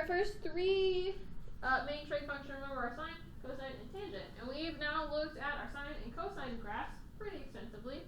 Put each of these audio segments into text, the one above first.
first three main trig functions, remember, are sine, cosine, and tangent. And we've now looked at our sine and cosine graphs pretty extensively.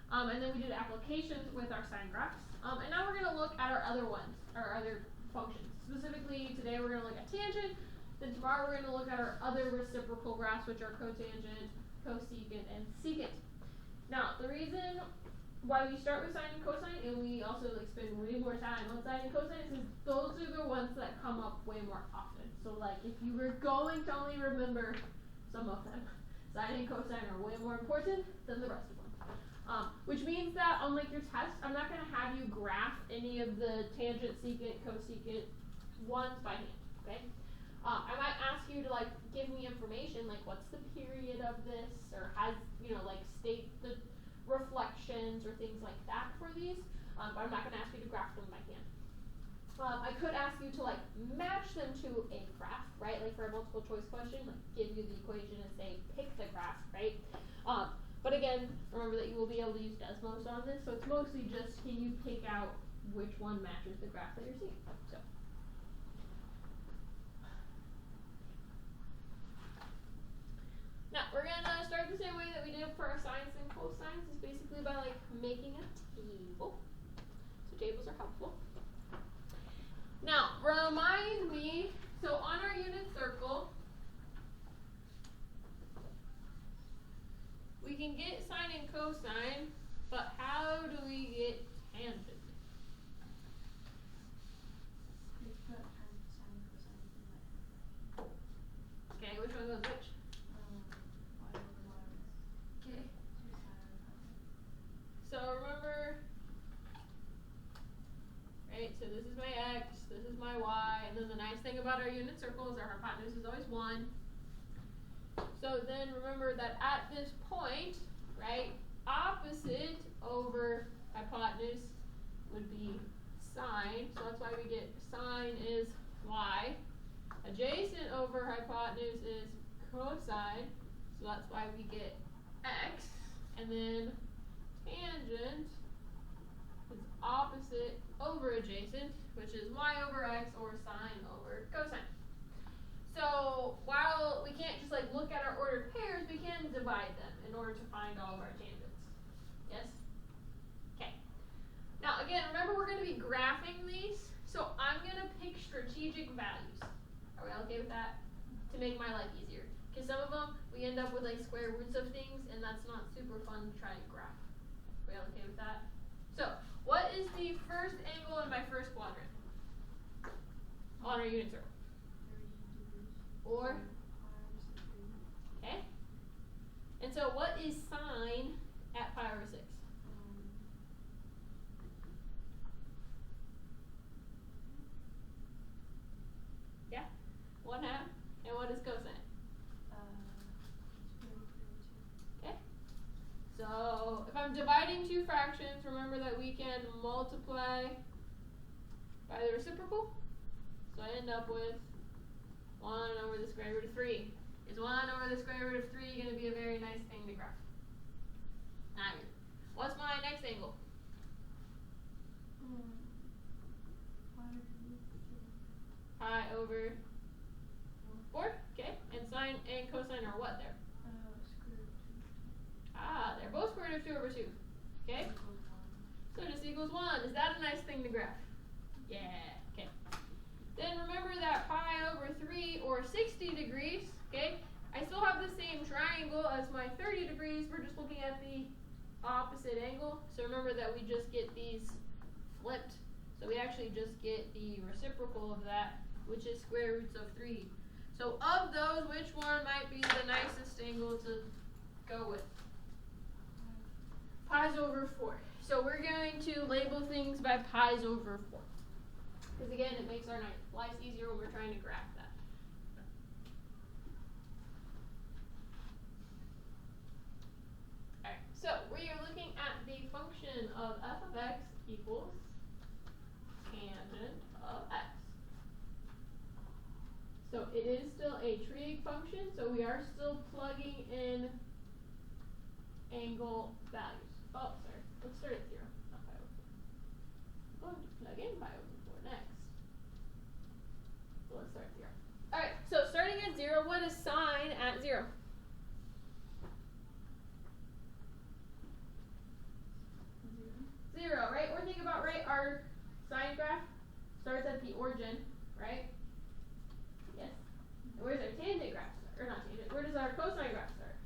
And then we did applications with our sine graphs. And now we're going to look at our other ones, our other functions. Specifically, today we're going to look at tangent. Then tomorrow we're going to look at our other reciprocal graphs, which are cotangent, cosecant, and secant. Now, the reason why we start with sine and cosine, and we also spend way more time on sine and cosine, is those are the ones that come up way more often. So, like, if you were going to only remember some of them, sine and cosine are way more important than the rest of them. Which means that on like your test, I'm not going to have you graph any of the tangent, secant, cosecant ones by hand. Okay. I might ask you to like give me information like what's the period of this, or has like state the reflections or things like that for these. But I'm not going to ask you to graph them by hand. I could ask you to like match them to a graph, right? Like for a multiple choice question, like give you the equation and say pick the graph, right? But again, remember that you will be able to use Desmos on this, so it's mostly just can you pick out which one matches the graph that you're seeing. So. Now, we're going to start the same way that we did for our sines and cosines, is basically by like making a table. So tables are helpful. Now, remind me, so on our unit circle, we can get sine and cosine, but how do we get tangent? Okay, which one goes which? Okay. So remember, right, so this is my x, this is my y, and then the nice thing about our unit circle is our hypotenuse is always 1. So then remember that at this point, right, opposite over hypotenuse would be sine. So that's why we get sine is y. Adjacent over hypotenuse is cosine. So that's why we get x. And then tangent is opposite over adjacent, which is y over x, or sine over cosine. So while we can't just like look at our ordered pairs, we can divide them in order to find all of our tangents. Yes? Okay. Now again, remember we're going to be graphing these, so I'm going to pick strategic values. Are we okay with that? To make my life easier. Because some of them, we end up with like square roots of things, and that's not super fun to try and graph. Are we okay with that? So, what is the first angle in my first quadrant? On our unit circle. Or, okay. And so what is sine at pi over 6? Yeah? 1/2. And what is cosine? Okay. So if I'm dividing two fractions, remember that we can multiply by the reciprocal. So I end up with 1 over the square root of 3. Is 1 over the square root of 3 going to be a very nice thing to graph? Not really. What's my next angle? Pi over 4. Okay. And sine and cosine are what there? They're both square root of 2 over 2. Okay. So this equals 1. Is that a nice thing to graph? Yeah. Okay. Then remember that pi over 3, or 60 degrees, okay? I still have the same triangle as my 30 degrees. We're just looking at the opposite angle. So remember that we just get these flipped. So we actually just get the reciprocal of that, which is square roots of 3. So of those, which one might be the nicest angle to go with? Pi's over 4. So we're going to label things by pi's over 4. Because again, it makes our life easier when we're trying to graph that. Alright, so we are looking at the function of f of x equals tangent of x. So it is still a trig function, so we are still plugging in angle values. Oh, sorry. Let's start at 0, not pi over 4. I'm going to plug in pi over 4 next. starts at the origin, right? Yes. And where's our tangent graph start? Or not tangent, where does our cosine graph start?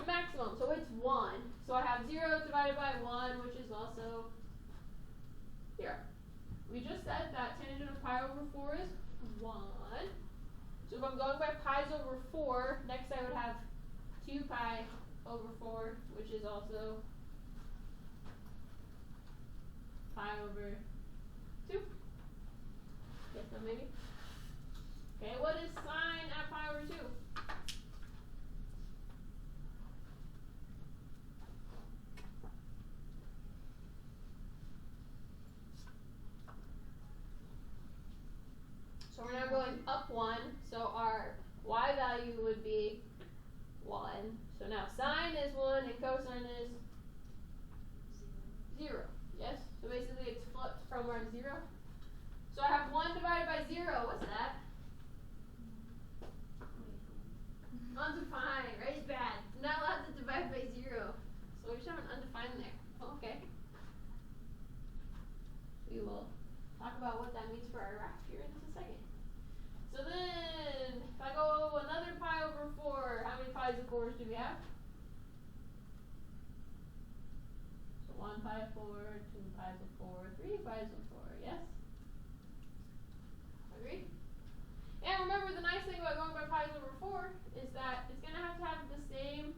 Maximum, so it's 1. So I have 0 divided by 1, which is also 0. We just said that tangent of pi over 4 is 1. So if I'm going by pi's over 4, next I would have 2 pi over 4, which is also pi over 2. Yes, no, maybe? Okay, what is sine at pi over 2? So we're now going up 1, so our y value would be 1. So now sine is 1 and cosine is 0. Yes? So basically it's flipped from our 0. So I have 1 divided by 0. What's that? Undefined, right? It's bad. Not allowed to divide by 0. So we should have an undefined there. Oh, okay. We will talk about what that means for our graph here in just a second. So then, if I go another pi over 4, how many pi's of 4s do we have? So 1 pi of 4, 2 pi's of 4, 3 pi's of 4, yes? Agreed? And remember, the nice thing about going by pi's over 4 is that it's going to have the same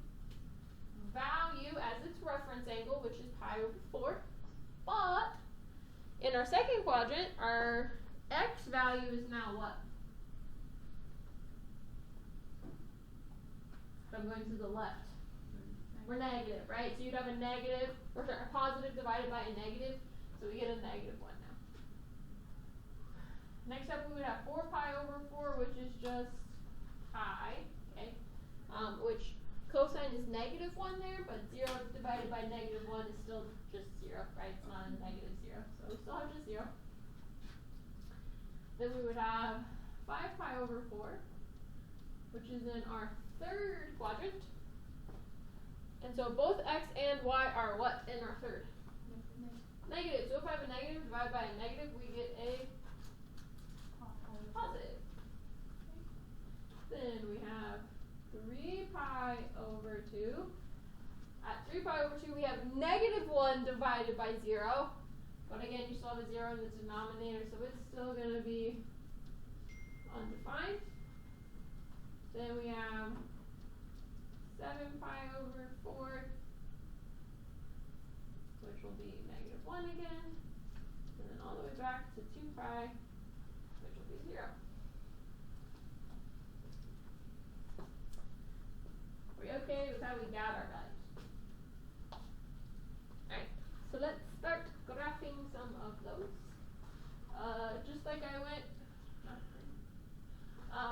value as its reference angle, which is pi over 4. But in our second quadrant, our x value is now what? So I'm going to the left. We're negative, right? So you'd have a negative, or sorry, a positive divided by a negative. So we get a negative 1 now. Next up, we would have 4 pi over 4, which is just pi, okay? Which cosine is negative 1 there, but 0 divided by negative 1 is still just 0, right? It's not a negative 0, so we still have just 0. Then we would have 5 pi over 4, which is in our third quadrant. And so both x and y are what in our third? Negative. So if I have a negative divided by a negative, we get a positive. Then we have 3 pi over 2. At 3 pi over 2, we have negative 1 divided by 0. But again, you still have a 0 in the denominator, so it's still going to be undefined. Then we have 7 pi over 4, which will be negative 1 again. And then all the way back to 2 pi, which will be 0. Are we okay with how we got our values? Alright, so let's start graphing some of those. Just like I went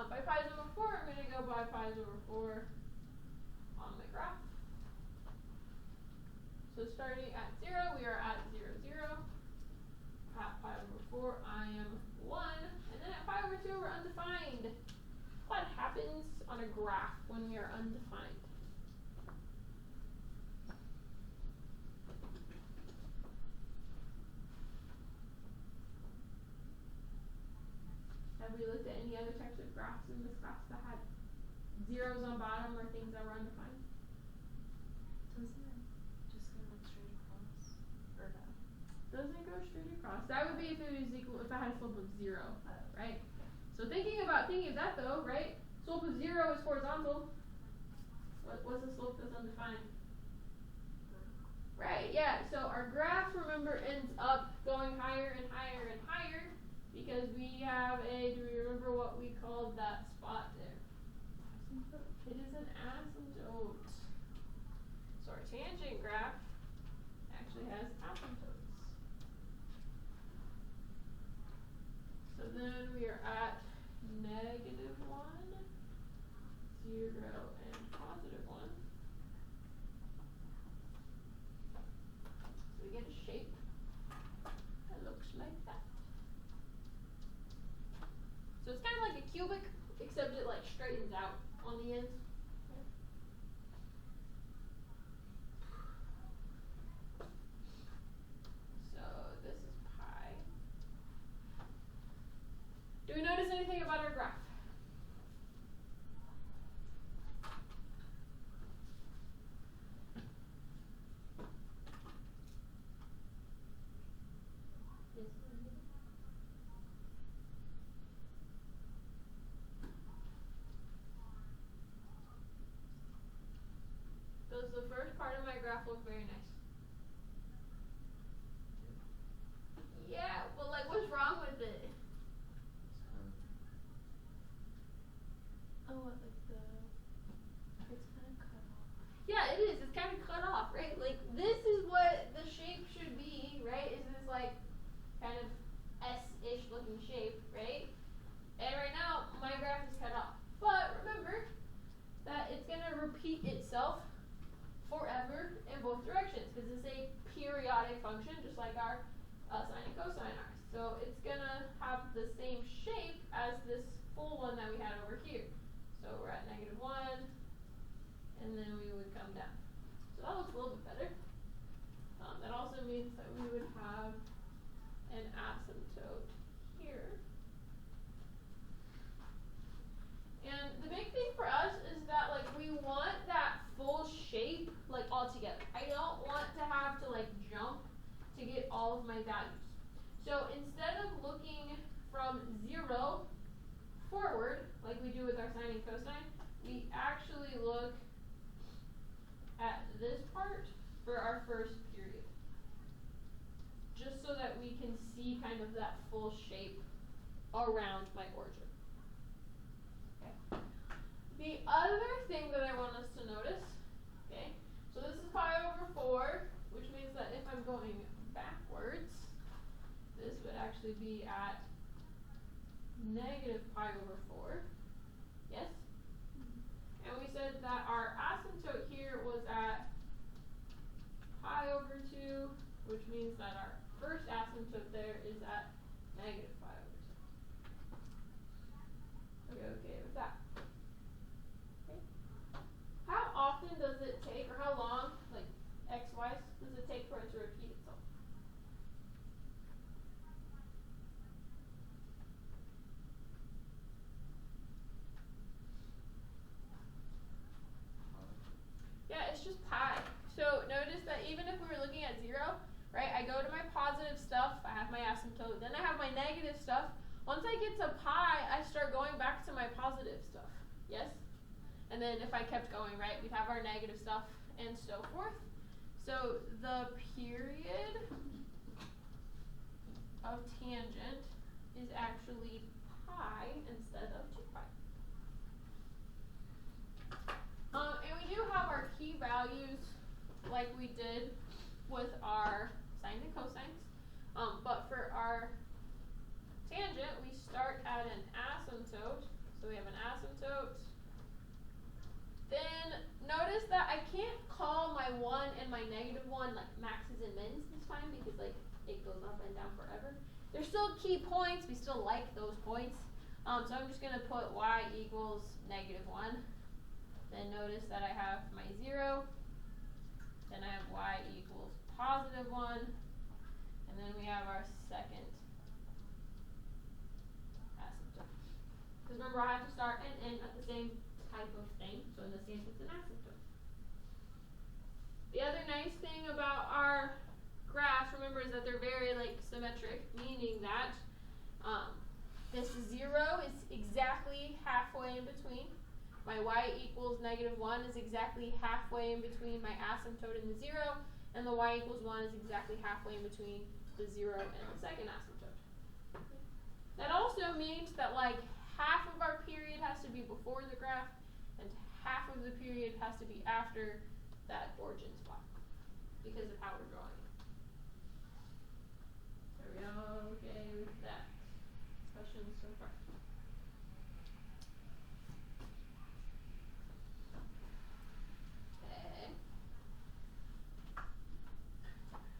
by pi's over 4, I'm going to go by pi's over 4 on my graph. So starting at 0, we are at 0, 0. At pi over 4, I am 1. And then at pi over 2, we're undefined. What happens on a graph when we are undefined? Have we looked at any other types of graphs in this class that had zeros on bottom or things that were undefined? Doesn't it just go like straight across? Or no? Doesn't it go straight across? That would be if it was equal, if it had a slope of 0, right? So thinking of that though, right? Slope of 0 is horizontal. What's the slope that's undefined? Right, yeah. So our graph, remember, ends up going higher and higher and higher because we have a, do we remember what we called that spot there? It is an asymptote. So our tangent graph actually has asymptotes. So then we are at negative 1, 0, and positive 1. So we get a shape that looks like that. So it's kind of like a cubic, except it like straightens out on the ends. So this is pi. Do we notice anything about our graph? Yes. Does the first part of my graph look very nice? Yeah, well, like, what's wrong with it? Oh, what, like the? It's kind of cut off. Yeah, it is. It's kind of cut off, right? Like, this is what the shape should be, right? Is this like kind of S-ish looking shape, right? And right now, my graph is cut off. But remember that it's gonna repeat itself forever in both directions because it's a periodic function, just like our sine and cosine are. So it's gonna have the same shape as this full one that we had over here. So we're at -1, and then we would come down. So that looks a little bit better. That also means that we would have an asymptote here. And the big thing for us is that, like, we want that full shape, like, all together. I don't want to have to, like, jump to get all of my values. So instead of looking from 0 forward, like we do with our sine and cosine, we actually look at this part for our first period. Just so that we can see kind of that full shape around my origin. Okay. The other thing that I want us to notice, okay, so this is pi/4, which means that if I'm going backwards, this would actually be at -pi/4. Yes? And we said that our asymptote here was at pi/2, which means that our first asymptote there is at -pi/2. Okay with that. Okay. How often does it take, or how long, like x-wise, does it take for it to repeat itself? Yeah, it's just pi. So notice that even if we were looking at 0, right, I go to my positive stuff, I have my asymptote, then I have my negative stuff. Once I get to pi, I start going back to my positive stuff. Yes? And then if I kept going, right, we'd have our negative stuff and so forth. So the period of tangent is actually pi instead of 2 pi. And we do have our key values like we did with our sines and cosines. But for our tangent, we start at an asymptote. So we have an asymptote. Then notice that I can't call my 1 and my -1 like maxes and mins this time because like it goes up and down forever. They're still key points. We still like those points. So I'm just going to put y equals -1. Then notice that I have my 0. Then I have y equals +1. And then we have our second asymptote. Because remember, I have to start and end at the same type of thing. So in this case, it's an asymptote. The other nice thing about our graphs, remember, is that they're very like symmetric, meaning that this 0 is exactly halfway in between. My y equals -1 is exactly halfway in between my asymptote and the 0, and the y equals 1 is exactly halfway in between the 0 and the second asymptote. That also means that like half of our period has to be before the graph, and half of the period has to be after that origin spot, because of how we're drawing it. Are we all okay with that? Questions so far? Okay.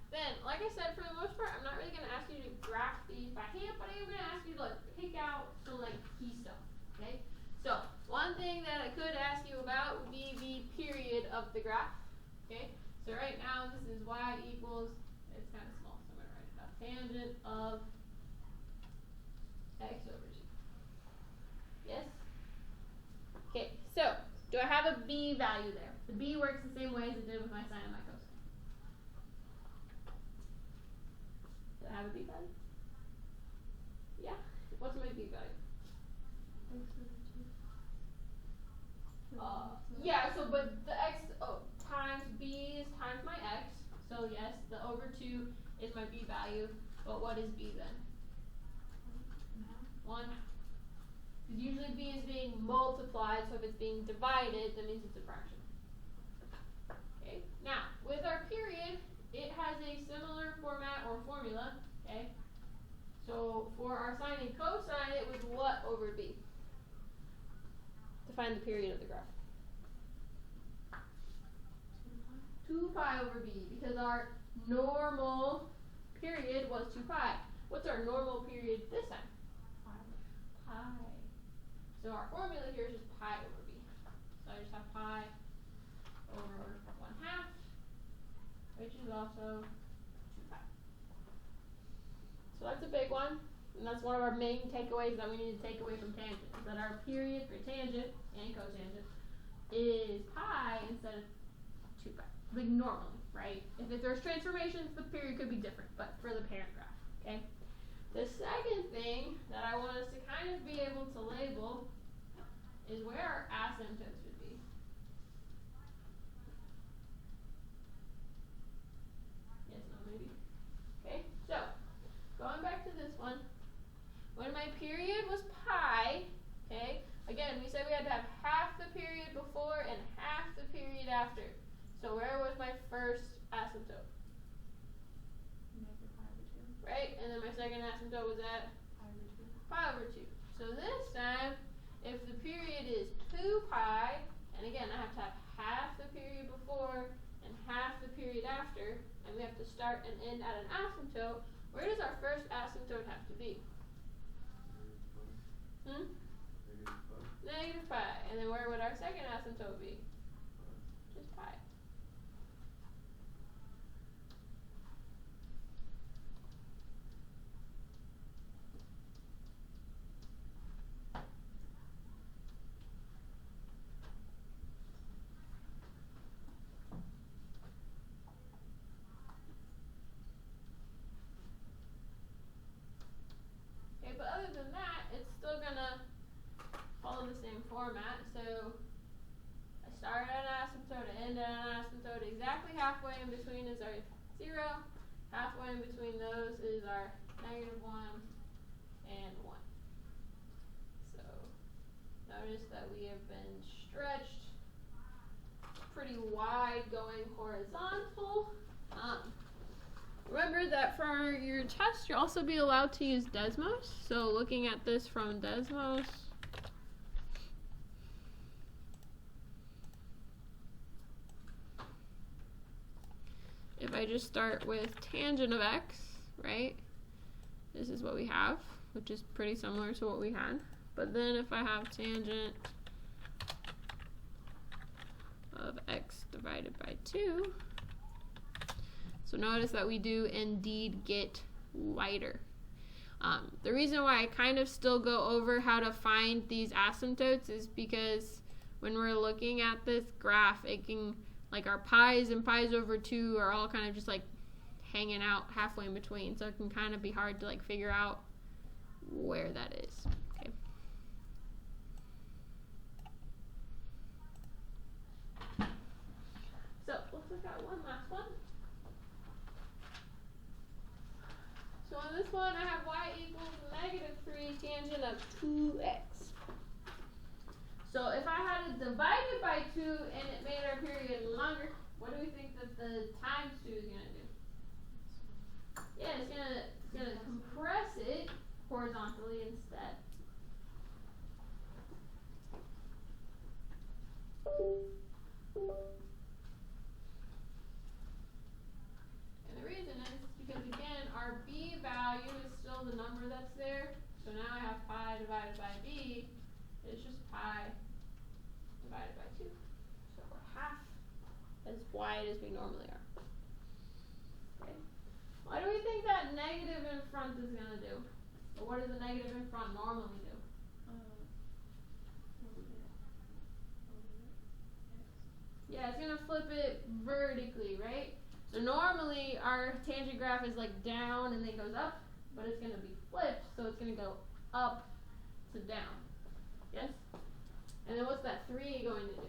Then, like I said, for the most part, I'm not really going to ask you to graph these by hand, but I am going to ask you to like pick out some like key stuff. Okay. So one thing that I could ask you about would be the period of the graph. Okay. So right now this is y equals, it's kind of small, so I'm going to write it out, tangent of x/2. have a b value there. The b works the same way as it did with my sine and my cosine. Do I have a b value? Yeah. What's my b value? Yeah, so but the x times b is times my x. So yes, the over 2 is my b value. But what is b then? 1. Because usually b is being multiplied, so if it's being divided, that means it's a fraction. Okay. Now, with our period, it has a similar format or formula. Okay. So for our sine and cosine, it was what over b? To find the period of the graph. 2 pi over b, because our normal period was 2 pi. What's our normal period this time? Pi. So our formula here is just pi over b. So I just have pi over 1/2, which is also 2 pi. So that's a big one, and that's one of our main takeaways that we need to take away from tangent, is that our period for tangent and cotangent is pi instead of 2 pi. Like normally, right? If there's transformations, the period could be different, but for the parent graph, okay? The second thing that I want us to kind of be able to label is where our asymptotes would be. Yes, no, maybe. Okay, so going back to this one, when my period was pi, okay, again, we said we had to have half the period before and half the period after. So where was my first asymptote? Right, and then my second asymptote was at pi over 2. So this time, if the period is 2 pi, and again, I have to have half the period before and half the period after, and we have to start and end at an asymptote, where does our first asymptote have to be? Negative pi. And then where would our second asymptote be? Just pi. Okay, but other than that, it's still gonna follow the same format. So I start at an asymptote, I end at an asymptote. Exactly halfway in between is our 0. Halfway in between those is our -1 and 1. So notice that we have been stretched pretty wide going horizontal. Remember that for your test, you'll also be allowed to use Desmos. So looking at this from Desmos, if I just start with tangent of x, right, this is what we have, which is pretty similar to what we had. But then if I have tangent of x divided by 2, so notice that we do indeed get wider. The reason why I kind of still go over how to find these asymptotes is because when we're looking at this graph, it can, like our pi's and pi's over 2 are all kind of just like hanging out halfway in between. So it can kind of be hard to like figure out where that is. Okay. So let's look at one last one. So on this one, I have y equals -3 tangent of 2x. So if I had it divided by 2 and it made our period longer, what do we think that the times 2 is going to do? Yeah, it's going to compress it horizontally instead. And the reason is because, again, our b value is still the number that's there. So now I have pi divided by b. It's just pi divided by 2. So we're half as wide as we normally are. Okay. What do we think that negative in front is going to do? Or what does the negative in front normally do? Yeah, it's gonna flip it vertically, right? So normally our tangent graph is like down and then goes up, but it's gonna be flipped, so it's gonna go up to down. Yes? And then what's that 3 going to do?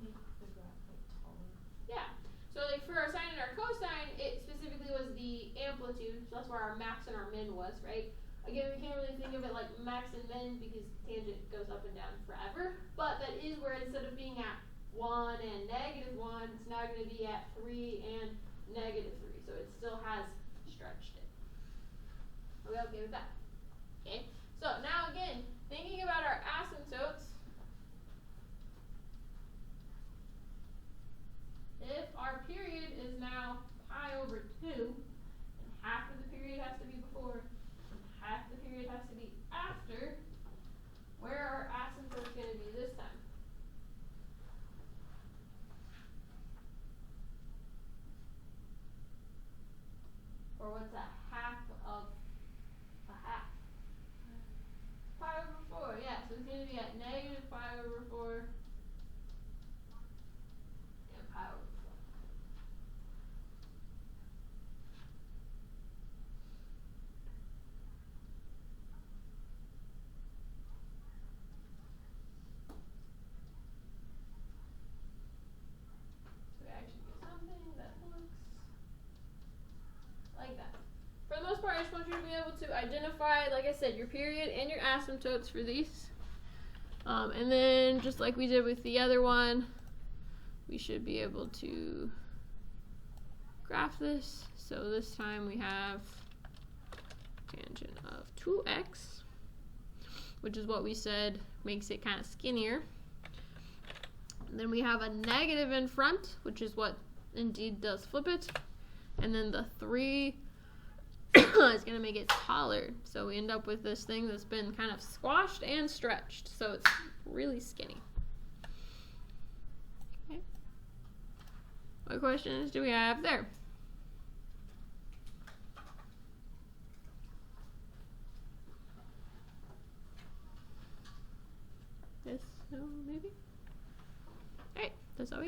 Make the graph like taller. Yeah. So like for our sine and our cosine, it specifically was the amplitude, so that's where our max and our min was, right? Again, we can't really think of it like max and min because tangent goes up and down forever, but that is where instead of being at 1 and -1, it's now going to be at 3 and -3, so it still has stretched it. Are we okay with that? Okay. So now again, thinking about our asymptotes, if our period is now pi over 2, and half of the period has to be before, and half the period has to be after, where are asymptotes going to be this time? Or what's a half of a half? Pi over 4, yeah, so it's going to be at negative pi over 4 and pi over 4. So we actually get something that looks like that. For the most part, I just want you to be able to identify, like I said, your period and your asymptotes for these. And then, just like we did with the other one, we should be able to graph this. So this time we have tangent of 2x, which is what we said makes it kind of skinnier. And then we have a negative in front, which is what indeed does flip it. And then the 3 is going to make it taller. So we end up with this thing that's been kind of squashed and stretched. So it's really skinny. Okay. What questions do we have there? Yes, no, maybe? Alright, that's all we